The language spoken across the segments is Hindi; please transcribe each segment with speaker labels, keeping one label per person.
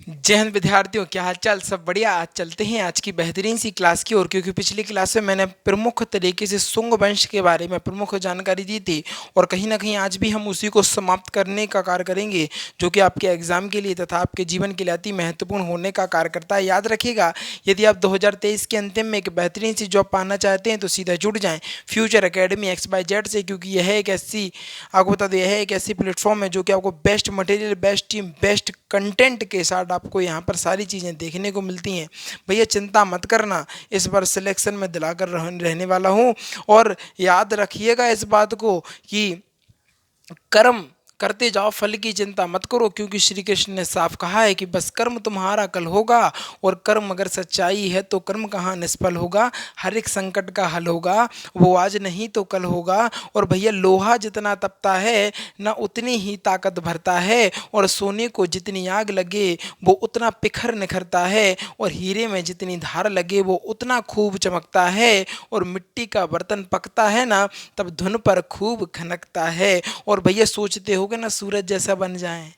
Speaker 1: जय हिंद विद्यार्थियों, क्या हालचाल? सब बढ़िया। आज चलते हैं आज की बेहतरीन सी क्लास की ओर, क्योंकि पिछली क्लास में मैंने प्रमुख तरीके से शुंग वंश के बारे में प्रमुख जानकारी दी थी, और कहीं ना कहीं आज भी हम उसी को समाप्त करने का कार्य करेंगे, जो कि आपके एग्जाम के लिए तथा आपके जीवन के लिए अति महत्वपूर्ण होने का कार्य करता है। याद रखिएगा, यदि आप 2023 के अंतिम में एक बेहतरीन सी जॉब पाना चाहते हैं तो सीधा जुड़ जाएं फ्यूचर एकेडमी XYZ से, क्योंकि यह एक ऐसी, आपको बता दें, यह एक ऐसी प्लेटफॉर्म है जो कि आपको best material, best team, best content के साथ आपको यहाँ पर सारी चीज़ें देखने को मिलती हैं। भैया चिंता मत करना, इस बार सिलेक्शन में दिलाकर रहने वाला हूँ। और याद रखिएगा इस बात को कि कर्म करते जाओ, फल की चिंता मत करो, क्योंकि श्री कृष्ण ने साफ कहा है कि बस कर्म तुम्हारा कल होगा, और कर्म अगर सच्चाई है तो कर्म कहाँ निष्फल होगा। हर एक संकट का हल होगा, वो आज नहीं तो कल होगा। और भैया लोहा जितना तपता है ना उतनी ही ताकत भरता है, और सोने को जितनी आग लगे वो उतना पिखर निखरता है, और हीरे में जितनी धार लगे वो उतना खूब चमकता है, और मिट्टी का बर्तन पकता है ना तब धुन पर खूब खनकता है। और भैया सोचते होगे ना सूरज जैसा बन जाए,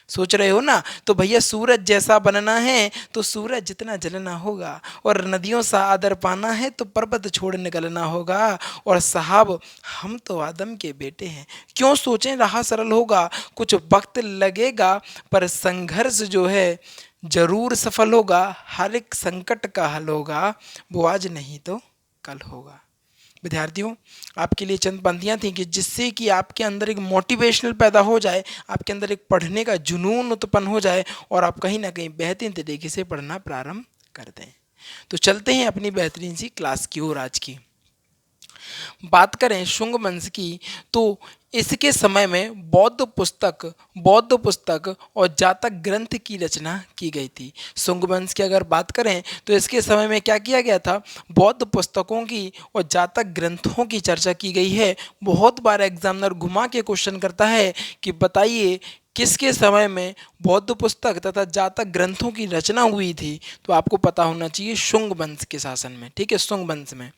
Speaker 1: सोच रहे हो ना, तो भैया सूरज जैसा बनना है तो सूरज जितना जलना होगा, और नदियों सा आदर पाना है तो पर्वत छोड़ निकलना होगा। और साहब हम तो आदम के बेटे हैं, क्यों सोचें राह सरल होगा। कुछ वक्त लगेगा पर संघर्ष जो है जरूर सफल होगा। हर एक संकट का हल होगा, वो आज नहीं तो कल होगा। विद्यार्थियों, आपके लिए चंद पंक्तियाँ थी कि जिससे कि आपके अंदर एक मोटिवेशनल पैदा हो जाए, आपके अंदर एक पढ़ने का जुनून उत्पन्न हो जाए, और आप कहीं ना कहीं बेहतरीन तरीके से पढ़ना प्रारंभ कर दें। तो चलते हैं अपनी बेहतरीन सी क्लास की ओर। आज की बात करें शुंग वंश की, तो इसके समय में बौद्ध पुस्तक और जातक ग्रंथ की रचना की गई थी। शुंग वंश की अगर बात करें तो इसके समय में क्या किया गया था, बौद्ध पुस्तकों की और जातक ग्रंथों की चर्चा की गई है। बहुत बार एग्जामिनर घुमा के क्वेश्चन करता है कि बताइए किसके समय में बौद्ध पुस्तक तथा जातक ग्रंथों की रचना हुई थी, तो आपको पता होना चाहिए शुंग वंश के शासन में। ठीक है, शुंग वंश में।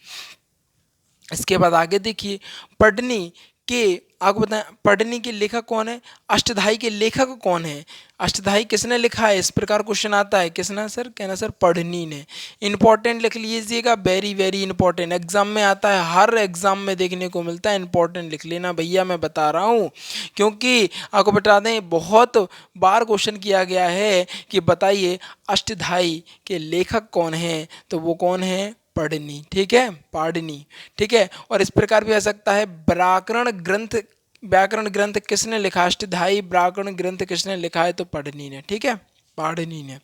Speaker 1: इसके बाद आगे देखिए, पढ़नी के, आपको बताएं पढ़नी के लेखक कौन है, अष्टधाई के लेखक कौन है, अष्टधाई किसने लिखा है, इस प्रकार क्वेश्चन आता है। किसने सर? कहना सर पढ़नी ने। इंपॉर्टेंट लिख लीजिएगा, वेरी वेरी इंपॉर्टेंट, एग्जाम में आता है, हर एग्जाम में देखने को मिलता है। इंपॉर्टेंट लिख लेना भैया, मैं बता रहा हूँ, क्योंकि आपको बता दें बहुत बार क्वेश्चन किया गया है कि बताइए अष्टधाई के लेखक कौन है, तो वो कौन है, पढ़नी। ठीक है, पाढ़नी। ठीक है, और इस प्रकार भी आ सकता है व्याकरण ग्रंथ किसने लिखा, अष्टधाई व्याकरण ग्रंथ किसने लिखा है, तो पढ़नी ने। ठीक है, पाढ़नी ने।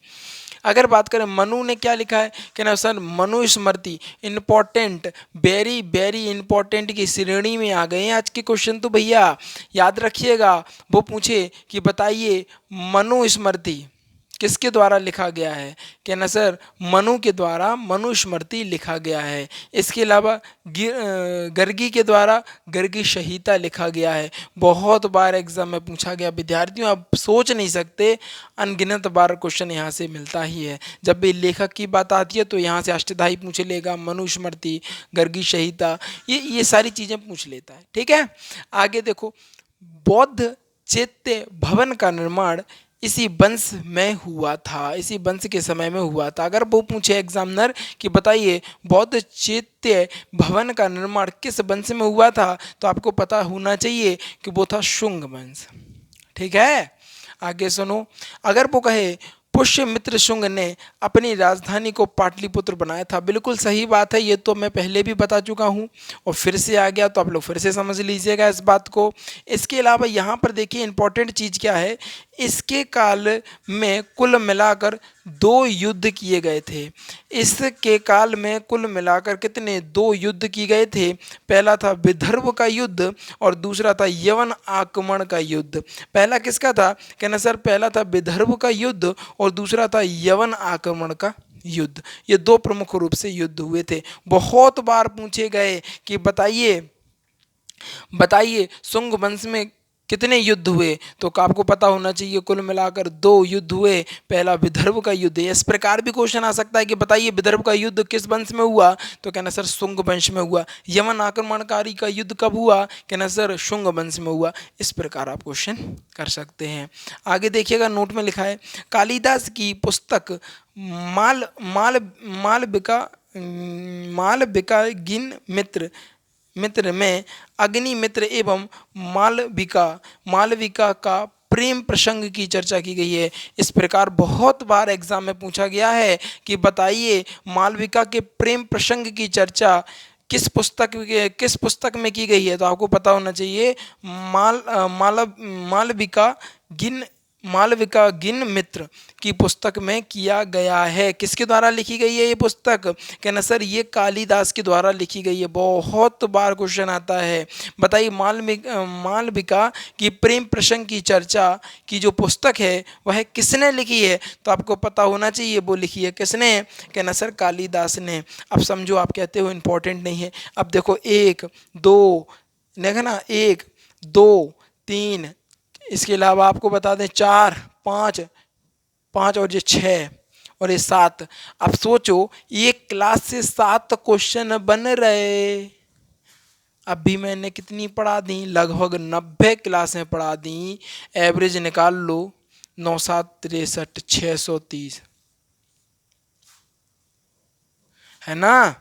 Speaker 1: अगर बात करें मनु ने क्या लिखा है, क्या ना sir Manusmriti. Important, very very important की श्रेणी में आ गए हैं आज के क्वेश्चन। तो भैया याद रखिएगा, वो पूछे कि बताइए मनुस्मृति किसके द्वारा लिखा गया है, कहना सर मनु के द्वारा मनुस्मृति लिखा गया है। इसके अलावा गर्गी के द्वारा गर्गी संहिता लिखा गया है। बहुत बार एग्जाम में पूछा गया विद्यार्थियों, आप सोच नहीं सकते, अनगिनत बार क्वेश्चन यहाँ से मिलता ही है। जब भी लेखक की बात आती है तो यहाँ से अष्टधाई पूछ लेगा, मनुस्मृति, गर्गी संहिता, ये सारी चीज़ें पूछ लेता है। ठीक है, आगे देखो, बौद्ध चैत्य भवन का निर्माण इसी वंश में हुआ था, इसी वंश के समय में हुआ था। अगर वो पूछे एग्जामिनर कि बताइए बौद्ध चैत्य भवन का निर्माण किस वंश में हुआ था, तो आपको पता होना चाहिए कि वो था शुंग वंश। ठीक है, आगे सुनो, अगर वो कहे पुष्यमित्र शुंग ने अपनी राजधानी को पाटलिपुत्र बनाया था, बिल्कुल सही बात है, ये तो मैं पहले भी बता चुका हूँ, और फिर से आ गया तो आप लोग फिर से समझ लीजिएगा इस बात को। इसके अलावा यहाँ पर देखिए इंपॉर्टेंट चीज़ क्या है, इसके काल में कुल मिलाकर 2 युद्ध किए गए थे। इसके काल में कुल मिलाकर कितने, 2 युद्ध किए गए थे। पहला था विदर्भ का युद्ध और दूसरा था यवन आक्रमण का युद्ध। पहला किसका था, कहना सर पहला था विदर्भ का युद्ध और दूसरा था यवन आक्रमण का युद्ध। ये 2 प्रमुख रूप से युद्ध हुए थे। बहुत बार पूछे गए कि बताइए शुंग वंश में कितने युद्ध हुए? तो आपको पता होना चाहिए कुल मिलाकर 2 युद्ध हुए। पहला विदर्भ का युद्ध है। इस प्रकार भी क्वेश्चन आ सकता है कि बताइए विदर्भ का युद्ध किस वंश में हुआ? तो कहना सर शुंग वंश में हुआ। यमन आक्रमणकारी का युद्ध कब हुआ? कहना सर शुंग वंश में हुआ। इस प्रकार आप क्वेश्चन कर सकते हैं। आगे देखिएगा, नोट में लिखा है कालिदास की पुस्तक माल माल मालविका मालविकाग्नि मित्र मित्र में अग्निमित्र एवं मालविका मालविका का प्रेम प्रसंग की चर्चा की गई है। इस प्रकार बहुत बार एग्जाम में पूछा गया है कि बताइए मालविका के प्रेम प्रसंग की चर्चा किस पुस्तक में की गई है? तो आपको पता होना चाहिए मालविका गिन मालविका गिन मित्र की पुस्तक में किया गया है। किसके द्वारा लिखी गई है ये पुस्तक? कहना सर ये कालिदास के द्वारा लिखी गई है। बहुत बार क्वेश्चन आता है, बताइए मालविका की प्रेम प्रसंग की चर्चा की जो पुस्तक है वह किसने लिखी है? तो आपको पता होना चाहिए वो लिखी है किसने? कहना सर कालिदास ने। अब समझो, आप कहते हो इंपॉर्टेंट नहीं है। अब देखो 1 2, देखना 1 2 3, इसके अलावा आपको बता दें 4 5 5 और ये 6 और ये 7। अब सोचो एक क्लास से 7 क्वेश्चन बन रहे। अभी मैंने कितनी पढ़ा दी? लगभग 90 क्लासें पढ़ा दी। एवरेज निकाल लो, 9 7 63 630 है ना।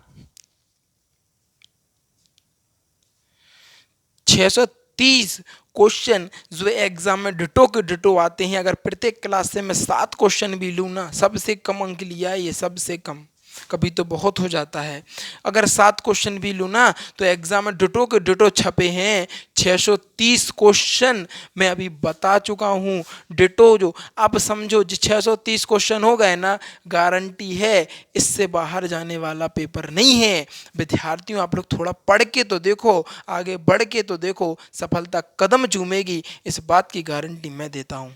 Speaker 1: 630 क्वेश्चन जो एग्जाम में डिटो के डिटो आते हैं। अगर प्रत्येक क्लास से मैं 7 क्वेश्चन भी लूँ ना, सबसे कम अंक लिया है ये, सबसे कम। कभी तो बहुत हो जाता है। अगर 7 क्वेश्चन भी लूँ ना तो एग्जाम में डिटो के डिटो छपे हैं। 630 क्वेश्चन मैं अभी बता चुका हूँ डिटो जो। अब समझो जो 630 क्वेश्चन हो गए ना, गारंटी है इससे बाहर जाने वाला पेपर नहीं है। विद्यार्थियों आप लोग थोड़ा पढ़ के तो देखो, आगे बढ़ के तो देखो, सफलता कदम चूमेगी, इस बात की गारंटी मैं देता हूँ।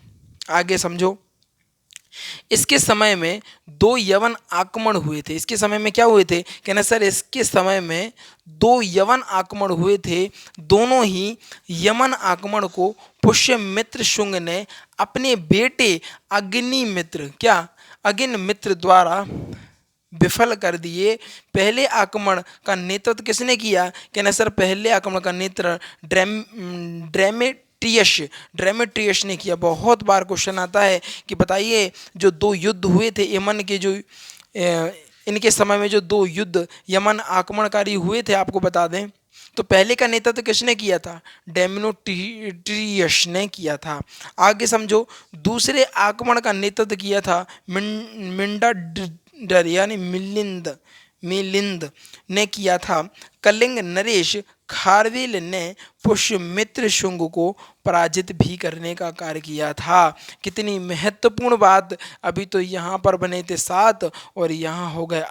Speaker 1: आगे समझो, इसके समय में 2 यवन आक्रमण हुए थे। इसके समय में क्या हुए थे? कहना सर इसके समय में 2 यवन आक्रमण हुए थे। दोनों ही यमन आक्रमण को पुष्यमित्र शुंग ने अपने बेटे अग्निमित्र अग्निमित्र द्वारा विफल कर दिए। पहले आक्रमण का नेतृत्व किसने किया? कहना सर पहले आक्रमण का नेतृत्व ड्रेमेट्रियस ने किया। बहुत बार क्वेश्चन आता है कि बताइए जो 2 युद्ध हुए थे यमन के, जो इनके समय में जो 2 युद्ध यमन आक्रमणकारी हुए थे, आपको बता दें तो पहले का नेतृत्व किसने किया था? डेमेट्रियस ने किया था। आगे समझो, दूसरे आक्रमण का नेतृत्व किया था मिंडाडर यानी मिलिंद ने किया था। कलिंग नरेश खारवेल ने पुष्यमित्र शुंग को पराजित भी करने का कार्य किया था। कितनी महत्वपूर्ण बात। अभी तो यहाँ पर बने थे 7 और यहाँ हो गए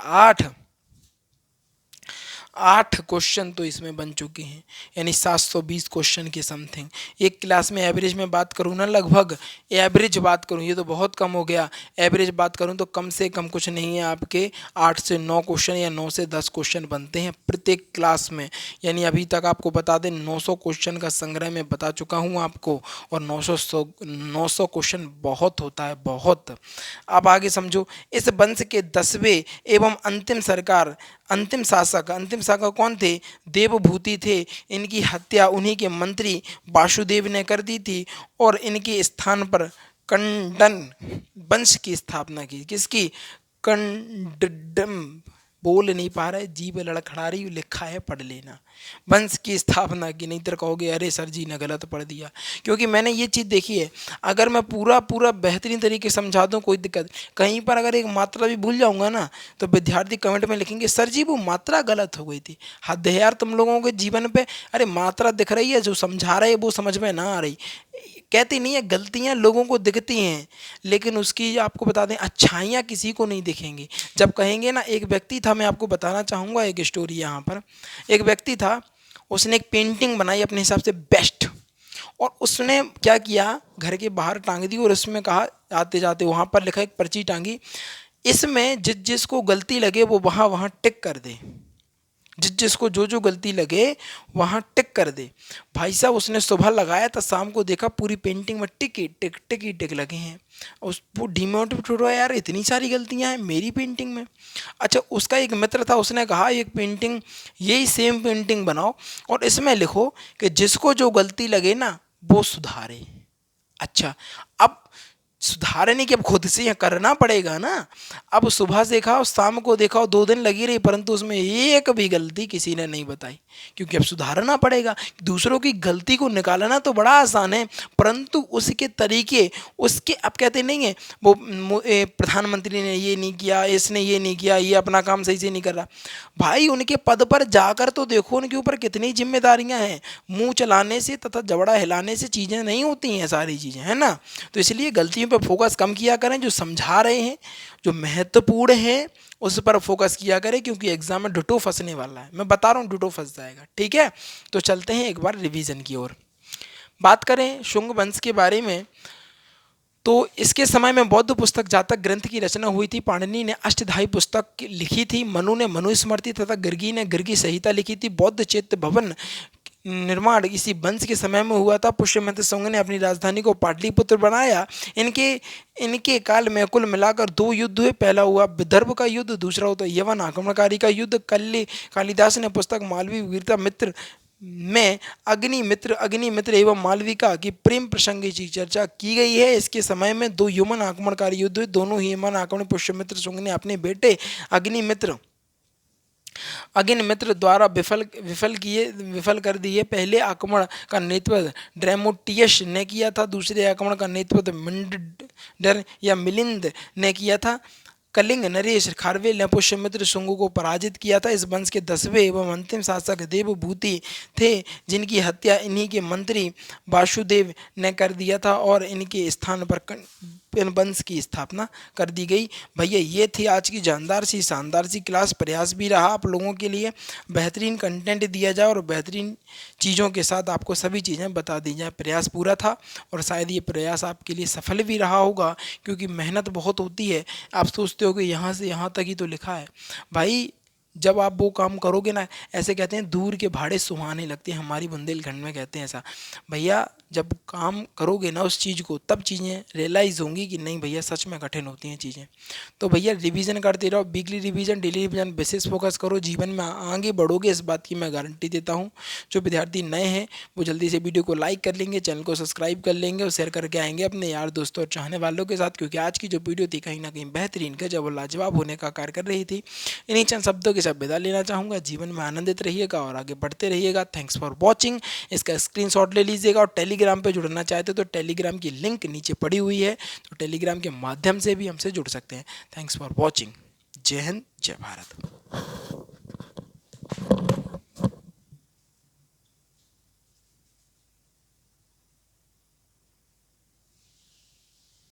Speaker 1: 8 क्वेश्चन तो इसमें बन चुके हैं, यानी 720 क्वेश्चन के समथिंग। एक क्लास में एवरेज में बात करूँ ना, लगभग एवरेज बात करूँ, ये तो बहुत कम हो गया। एवरेज बात करूँ तो कम से कम कुछ नहीं है, आपके 8 से 9 क्वेश्चन या 9 से 10 क्वेश्चन बनते हैं प्रत्येक क्लास में। यानी अभी तक आपको बता दें 900 क्वेश्चन का संग्रह मैं बता चुका हूँ आपको, और 900 क्वेश्चन बहुत होता है, बहुत। अब आगे समझो, इस वंश के 10वें एवं अंतिम शासक कौन थे? देवभूति थे। इनकी हत्या उन्हीं के मंत्री वासुदेव ने कर दी थी और इनके स्थान पर कंडन वंश की स्थापना की। किसकी? कंडम, बोल नहीं पा रहे, जीभ लड़खड़ा रही, लिखा है पढ़ लेना। वंश की स्थापना की। नहीं तो कहोगे अरे सर जी ने गलत पढ़ दिया, क्योंकि मैंने ये चीज़ देखी है। अगर मैं पूरा बेहतरीन तरीके से समझा दूँ कोई दिक्कत, कहीं पर अगर एक मात्रा भी भूल जाऊँगा ना तो विद्यार्थी कमेंट में लिखेंगे सर जी वो मात्रा गलत हो गई थी। हद है यार तुम लोगों के जीवन पे। अरे मात्रा दिख रही है, जो समझा रहे वो समझ में ना आ रही। कहते नहीं है गलतियां लोगों को दिखती हैं, लेकिन उसकी आपको बता दें अच्छाइयाँ किसी को नहीं दिखेंगी। जब कहेंगे ना, एक व्यक्ति था, मैं आपको बताना चाहूँगा एक स्टोरी यहाँ पर। एक व्यक्ति था, उसने एक पेंटिंग बनाई अपने हिसाब से बेस्ट, और उसने क्या किया, घर के बाहर टांग दी और उसमें कहा आते जाते वहाँ पर लिखा, एक पर्ची टांगी, इसमें जिसको गलती लगे वो वहाँ टिक कर दे। जिसको जो जो गलती लगे वहाँ टिक कर दे। भाई साहब उसने सुबह लगाया था, शाम को देखा पूरी पेंटिंग में टिक ही टिक टिक ही टिक लगे हैं। उस वो डिमोटिवेट हुआ, यार इतनी सारी गलतियां हैं मेरी पेंटिंग में। अच्छा, उसका एक मित्र था, उसने कहा एक पेंटिंग, यही सेम पेंटिंग बनाओ और इसमें लिखो कि जिसको जो गलती लगे ना वो सुधारे। अच्छा, अब सुधारने की अब खुद से यह करना पड़ेगा ना। अब सुबह से देखा और शाम को देखा और 2 दिन लगी रही, परंतु उसमें एक भी गलती किसी ने नहीं बताई, क्योंकि अब सुधारना पड़ेगा। दूसरों की गलती को निकालना तो बड़ा आसान है, परंतु उसके तरीके, उसके अब कहते नहीं है वो प्रधानमंत्री ने ये नहीं किया, इसने ये नहीं किया, ये अपना काम सही से नहीं कर रहा। भाई उनके पद पर जाकर तो देखो उनके ऊपर कितनी जिम्मेदारियां हैं। मुंह चलाने से तथा जबड़ा हिलाने से चीज़ें नहीं होती हैं, सारी चीज़ें, है ना। तो इसलिए गलतियों पर फोकस कम किया करें, जो समझा रहे हैं, जो महत्वपूर्ण है उस पर फोकस किया करें, क्योंकि एग्जाम में डुटो फंसने वाला है। मैं बता रहा हूँ डुटो फंस जाएगा, ठीक है। तो चलते हैं एक बार रिवीजन की ओर। बात करें शुंग वंश के बारे में, तो इसके समय में बौद्ध पुस्तक जातक ग्रंथ की रचना हुई थी। पाणिनि ने अष्टधाई पुस्तक लिखी थी, मनु ने मनुस्मृति तथा गर्गी ने गर्गी संहिता लिखी थी। बौद्ध चैत्य भवन निर्माण इसी वंश के समय में हुआ था। पुष्यमित्र शुंग ने अपनी राजधानी को पाटलिपुत्र बनाया। इनके इनके काल में कुल मिलाकर 2 युद्ध हुए। पहला हुआ विदर्भ का युद्ध, दूसरा होता यवन आक्रमणकारी का युद्ध। कालिदास ने पुस्तक मालवी वीरता मित्र में अग्निमित्र एवं मालविका की प्रेम प्रसंग की चर्चा की गई है। इसके समय में 2 यमन आक्रमणकारी युद्ध हुए। दोनों ही यमन आक्रमण पुष्यमित्र शुंग ने अपने बेटे अग्निमित्र द्वारा विफल कर दिए। पहले आक्रमण का नेतृत्व ड्रेमोटियस ने किया था, दूसरे आक्रमण का नेतृत्व मिलिंद या मिलिंद ने किया था। कलिंग नरेश खारवेल ने पुष्यमित्र शुंग को पराजित किया था। इस वंश के 10वें एवं अंतिम शासक देवभूति थे, जिनकी हत्या इन्हीं के मंत्री वासुदेव ने कर दिया था और इनके स्थान पर वंश की स्थापना कर दी गई। भैया ये थी आज की शानदार सी क्लास। प्रयास भी रहा आप लोगों के लिए बेहतरीन कंटेंट दिया जाए और बेहतरीन चीज़ों के साथ आपको सभी चीज़ें बता दी जाए। प्रयास पूरा था और शायद ये प्रयास आपके लिए सफल भी रहा होगा, क्योंकि मेहनत बहुत होती है। आप सोचते हो कि यहाँ से यहाँ तक ही तो लिखा है, भाई जब आप वो काम करोगे ना, ऐसे कहते हैं दूर के भाड़े सुहाने लगते हैं, हमारी बुंदेलखंड में कहते हैं ऐसा। भैया जब काम करोगे ना उस चीज़ को, तब चीज़ें रियलाइज़ होंगी कि नहीं भैया सच में कठिन होती हैं चीज़ें। तो भैया रिवीजन करते रहो, वीकली रिवीजन, डेली रिवीजन, विशेष फोकस करो, जीवन में आगे बढ़ोगे, इस बात की मैं गारंटी देता हूँ। जो विद्यार्थी नए हैं वो जल्दी से वीडियो को लाइक कर लेंगे, चैनल को सब्सक्राइब कर लेंगे और शेयर करके आएंगे अपने यार दोस्तों और चाहने वालों के साथ, क्योंकि आज की जो वीडियो थी कहीं ना कहीं बेहतरीन गजब और लाजवाब होने का कार्य कर रही थी। इन्हीं चंद शब्दों के साथ विदा लेना चाहूँगा। जीवन में आनंदित रहिएगा और आगे बढ़ते रहिएगा। Thanks for watching. इसका स्क्रीनशॉट ले लीजिएगा और टेलीग्राम पे जुड़ना चाहते हो तो टेलीग्राम की लिंक नीचे पड़ी हुई है, तो टेलीग्राम के माध्यम से भी हमसे जुड़ सकते हैं। Thanks for watching. जय हिंद, जय भारत।